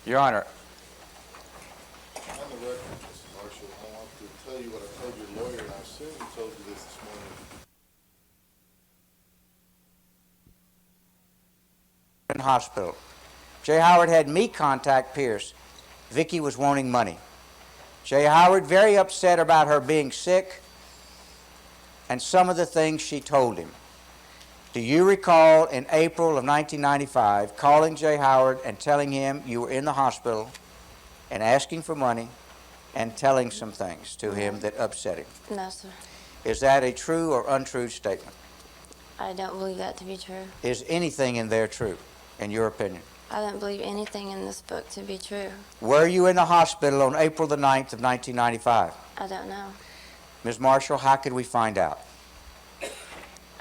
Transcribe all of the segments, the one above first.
Your Honor, On the record, Mr. Marshall, I want to tell you what I told your lawyer, and I assume he told you this morning. in the hospital. Jay Howard had me contact Pierce. Vicky was wanting money. Jay Howard very upset about her being sick and some of the things she told him. Do you recall in April of 1995 calling Jay Howard and telling him you were in the hospital and asking for money and telling some things to him that upset him? No, sir. Is that a true or untrue statement? I don't believe that to be true. Is anything in there true, in your opinion? I don't believe anything in this book to be true. Were you in the hospital on April the 9th of 1995? I don't know. Ms. Marshall, how could we find out?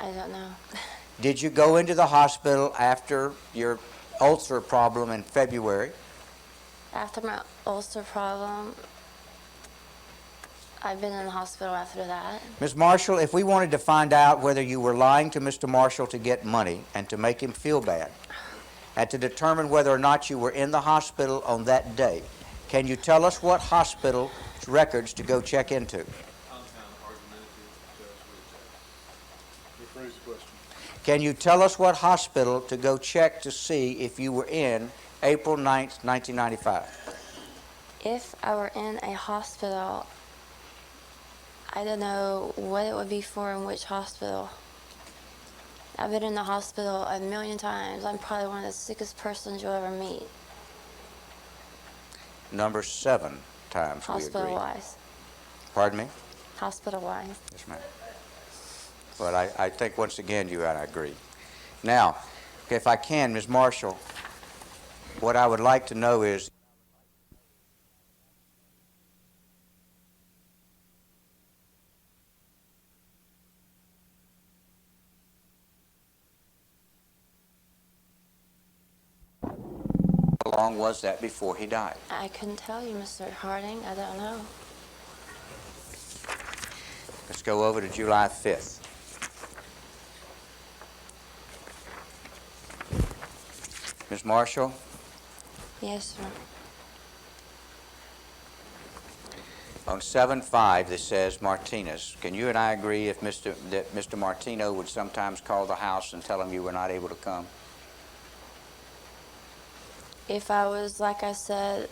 I don't know. Did you go into the hospital after your ulcer problem in February? After my ulcer problem, I've been in the hospital after that. Ms. Marshall, if we wanted to find out whether you were lying to Mr. Marshall to get money and to make him feel bad, and to determine whether or not you were in the hospital on that day, can you tell us what hospital records to go check into? Rephrase the question. Can you tell us what hospital to go check to see if you were in April 9th, 1995? If I were in a hospital, I don't know what it would be for and which hospital. I've been in the hospital a million times. I'm probably one of the sickest persons you'll ever meet. Number 7 times we agree. Hospital-wise. Pardon me? Hospital-wise. Yes, ma'am. But I think once again you and I agree. Now, if I can, Ms. Marshall, what I would like to know is how long was that before he died? I couldn't tell you, Mr. Harding. I don't know. Let's go over to July 5th. Ms. Marshall, Yes, sir. on 7/5 this says Martinez. Can you and I agree that Mr. Martino would sometimes call the house and tell him you were not able to come? If I was, like I said,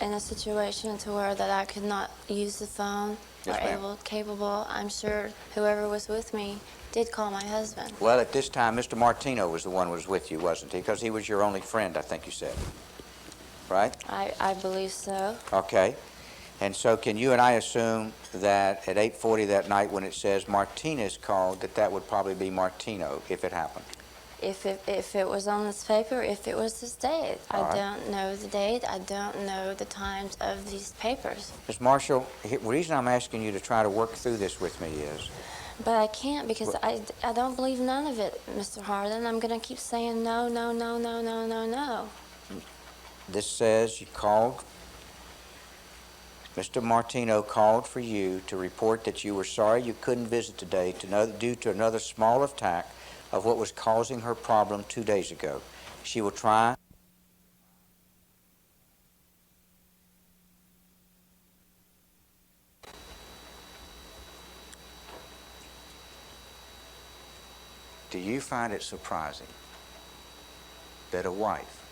in a situation to where that I could not use the phone Yes, or ma'am. capable, I'm sure whoever was with me did call my husband. Well, at this time, Mr. Martino was the one who was with you, wasn't he? Because he was your only friend, I think you said. Right? I believe so. Okay. And so can you and I assume that at 8:40 that night when it says Martinez called, that would probably be Martino if it happened? If it was on this paper, if it was this date. All right. I don't know the date. I don't know the times of these papers. Ms. Marshall, the reason I'm asking you to try to work through this with me is, But I can't because I don't believe none of it, Mr. Hardin. I'm going to keep saying no, no, no, no, no, no, no. this says you called, Mr. Martino called for you to report that you were sorry you couldn't visit today due to another small attack of what was causing her problem 2 days ago. She will try. Do you find it surprising that a wife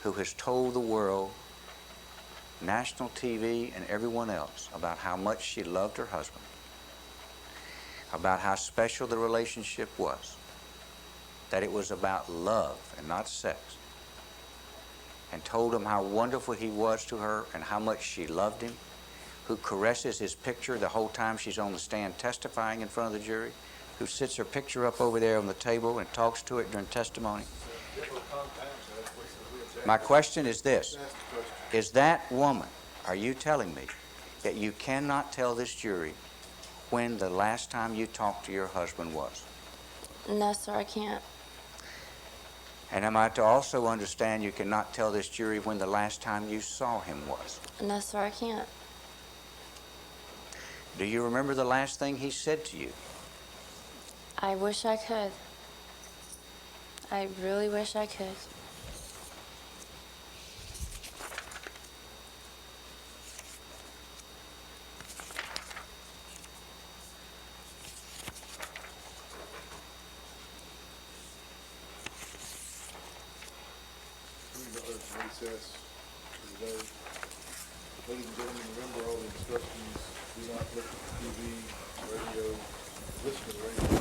who has told the world, national TV and everyone else, about how much she loved her husband, about how special the relationship was, that it was about love and not sex, and told him how wonderful he was to her and how much she loved him, who caresses his picture the whole time she's on the stand testifying in front of the jury, who sits her picture up over there on the table and talks to it during testimony? My question is this: is that woman, are you telling me that you cannot tell this jury when the last time you talked to your husband was? No, sir, I can't. And am I to also understand you cannot tell this jury when the last time you saw him was? No, sir, I can't. Do you remember the last thing he said to you? I wish I could. I really wish I could. address for today. Ladies and gentlemen, remember all the instructions. Do not look at TV, radio, listen to the radio.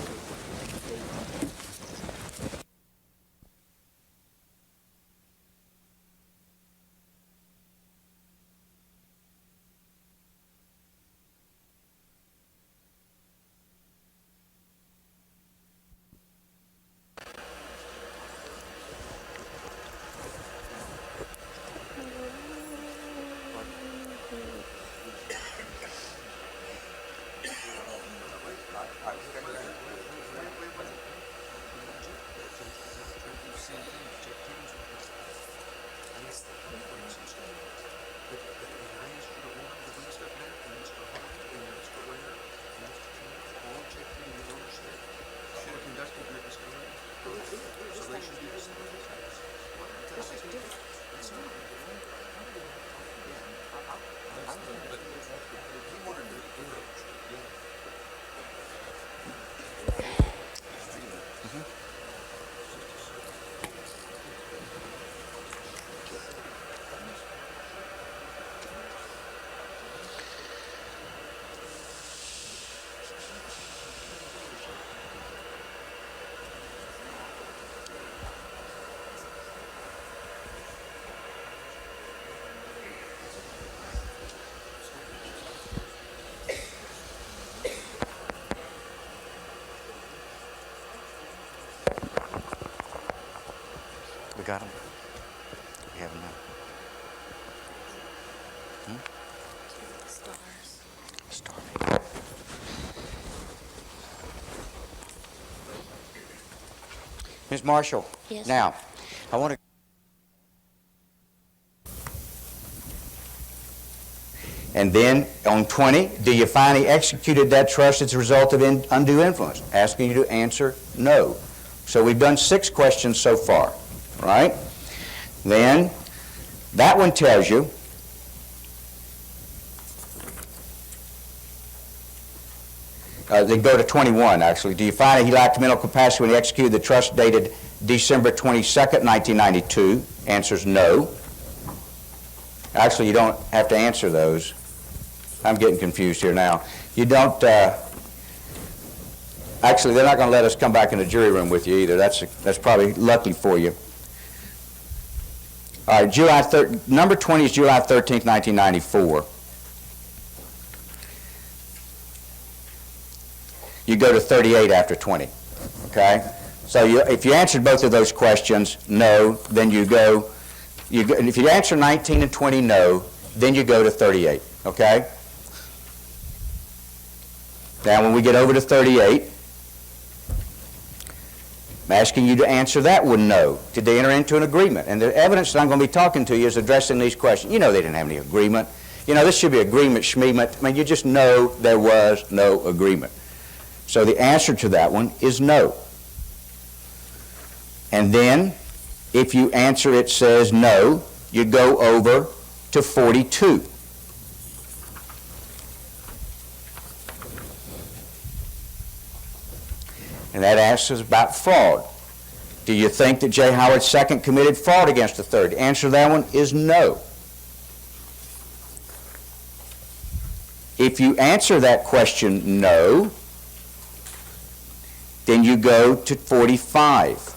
We got them? We have them now. Stars. Ms. Marshall. Yes. Now, I want to. And then on 20, do you find he executed that trust as a result of undue influence? Asking you to answer no. So we've done 6 questions so far, right? Then that one tells you they go to 21, actually. Do you find that he lacked mental capacity when he executed the trust dated December 22nd, 1992? Answer's no. Actually, you don't have to answer those. I'm getting confused here now. You don't, actually, they're not going to let us come back in the jury room with you either. That's probably lucky for you. All right, number 20 is July 13th, 1994. You go to 38 after 20, okay? So if you answered both of those questions, no, then you go, and if you answer 19 and 20, no, then you go to 38, okay? Now, when we get over to 38, I'm asking you to answer that one no. Did they enter into an agreement? And the evidence that I'm going to be talking to you is addressing these questions. You know they didn't have any agreement. You know, this should be agreement, schmeement. I mean, you just know there was no agreement. So the answer to that one is no. And then, if you answer it says no, you go over to 42. And that asks us about fraud. Do you think that J. Howard II committed fraud against the third? The answer to that one is no. If you answer that question no, then you go to 45.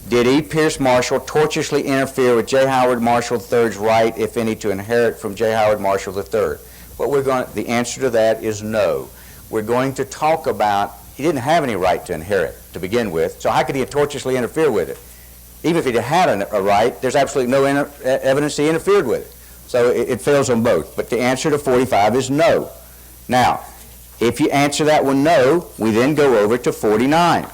Did E. Pierce Marshall tortiously interfere with J. Howard Marshall III's right, if any, to inherit from J. Howard Marshall III? The answer to that is no. We're going to talk about, he didn't have any right to inherit to begin with, so how could he tortiously interfere with it? Even if he had a right, there's absolutely no evidence he interfered with it. So it fails on both. But the answer to 45 is no. Now, if you answer that one no, we then go over to 49.